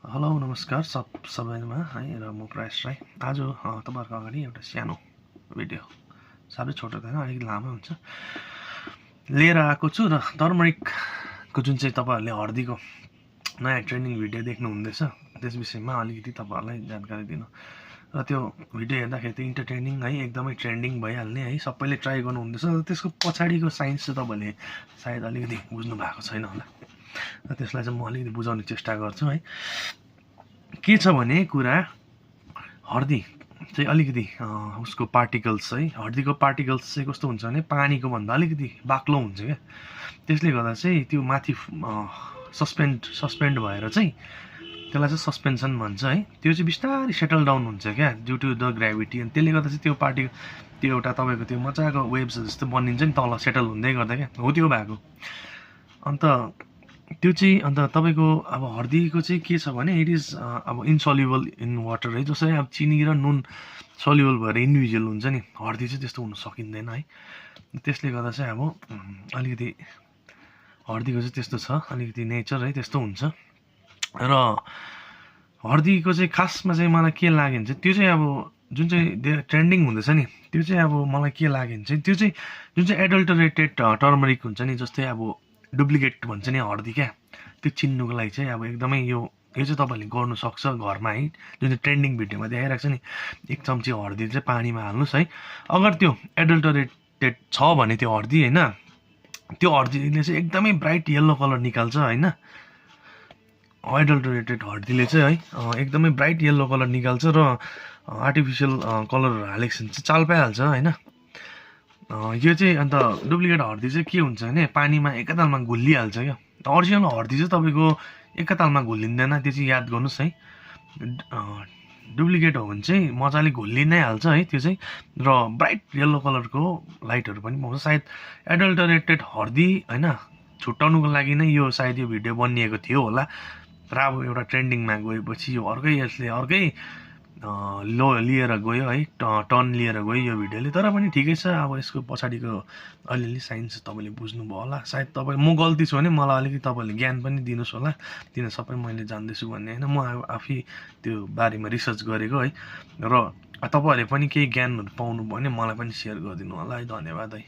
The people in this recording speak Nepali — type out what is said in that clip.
हेलो नमस्कार सबैमा है र म प्रयास राई आज तपाईहरुको अगाडि एउटा सानो भिडियो साह्रै छोटो छैन अलिकति लामो हुन्छ लिएर आएको छु र टर्मरिकको जुन चाहिँ तपाईहरुले हर्दीको नयाँ ट्रेनिङ भिडियो देख्नु हुँदैछ त्यस विषयमा अलिकति तपाईहरुलाई जानकारी दिनु र त्यो भिडियो हेर्दाखेरि चाहिँ इन्टरटेनिङ है एकदमै ट्रेन्डिङ भइहाल्ने है सबैले ट्राई गर्नु हुँदैछ र त्यसको पछाडीको साइन्स चाहिँ तपाईले सायद अलिकति बुझ्नु भएको छैन होला र त्यसलाई चाहिँ म अलिकति बुझाउने चेष्टा गर्छु है के छ भने कुरा हर्दी चाहिँ अलिकति उसको पार्टिकल्स है हर्दीको पार्टिकल्स चाहिँ कस्तो हुन्छ भने पानीको भन्दा अलिकति बाक्लो हुन्छ क्या त्यसले गर्दा चाहिँ त्यो माथि सस्पेन्ड भएर चाहिँ त्यसलाई चाहिँ सस्पेन्सन भन्छ है त्यो चाहिँ बिस्तारै सेटल डाउन हुन्छ क्या ड्यु टु द ग्राभिटी अनि त्यसले गर्दा चाहिँ त्यो त्यो एउटा तपाईको त्यो मजाको वेभ्स जस्तो बनिन्छ नि तल सेटल हुँदै गर्दा क्या हो त्यो भएको अन्त त्यो चाहिँ अन्त तपाईको अब हर्दीको चाहिँ के छ भने इट इज अब इनसल्युबल इन वाटर है जसरी अब चिनी र नुन सल्युबल भएर इन्डिभिजुअल हुन्छ नि हर्दी चाहिँ त्यस्तो हुन सकिँदैन है त्यसले गर्दा चाहिँ अब अलिकति हर्दीको चाहिँ त्यस्तो छ अलिकति नेचर है त्यस्तो हुन्छ र हर्दीको चाहिँ खासमा चाहिँ मलाई के लाग्यो भने चाहिँ त्यो चाहिँ अब जुन चाहिँ ट्रेन्डिङ हुँदैछ नि त्यो चाहिँ अब मलाई के लाग्यो भने चाहिँ त्यो चाहिँ जुन चाहिँ एडल्टरेटेड टर्मरिक हुन्छ नि जस्तै अब डुप्लिकेट भन्छ नि हर्दी क्या त्यो चिन्नुको लागि चाहिँ अब एकदमै यो चाहिँ तपाईले गर्नु सक्छ घरमा है जुन चाहिँ ट्रेन्डिङ भिडियोमा देखाइरहेको छ नि 1 चम्ची हर्दी चाहिँ पानीमा हाल्नुस् है अगर त्यो एडल्टरेटेड छ भने त्यो हर्दी हैन त्यो हर्दीले चाहिँ एकदमै ब्राइट येलो कलर निकाल्छ हैन एडल्टरेटेड हर्दीले चाहिँ है एकदमै ब्राइट येलो कलर निकाल्छ र आर्टिफिशियल कलरहरु हालेको चाहिँ चाल पाइहाल्छ हैन यो चाहिँ अन्त डुप्लिकेट हर्दी चाहिँ के हुन्छ भने पानीमा एकैतालमा घुलिहाल्छ क्या ओरिजिनल हर्दी चाहिँ तपाईको एकैतालमा घुलिँदैन त्यो चाहिँ याद गर्नुस् है डुप्लिकेट हो भने चाहिँ मजाले घुलि नै हाल्छ है त्यो चाहिँ र ब्राइट येलो कलरको लाइटहरु पनि पाउँछ सायद एडल्टरेटेड हर्दी हैन छुट्टाउनुको लागि नै यो सायद यो भिडियो बनिएको थियो होला र अब एउटा ट्रेन्डिङमा गएपछि यो यसले अर्कै लिएर गयो है टर्न लिएर गयो यो भिडियोले तर पनि ठिकै छ अब यसको पछाडीको अलिअलि साइन्स तपाईले बुझ्नुभयो होला सायद तपाई म गल्ती छु भने मलाई अलिकति तपाईले ज्ञान पनि दिनुस् होला किन सबै मैले जान्दैछु भन्ने हैन म आफै त्यो बारेमा रिसर्च गरेको है र तपाईहरुले पनि केही ज्ञानहरु पाउनु भयो भने मलाई पनि शेयर गरिदिनु होला है धन्यवाद है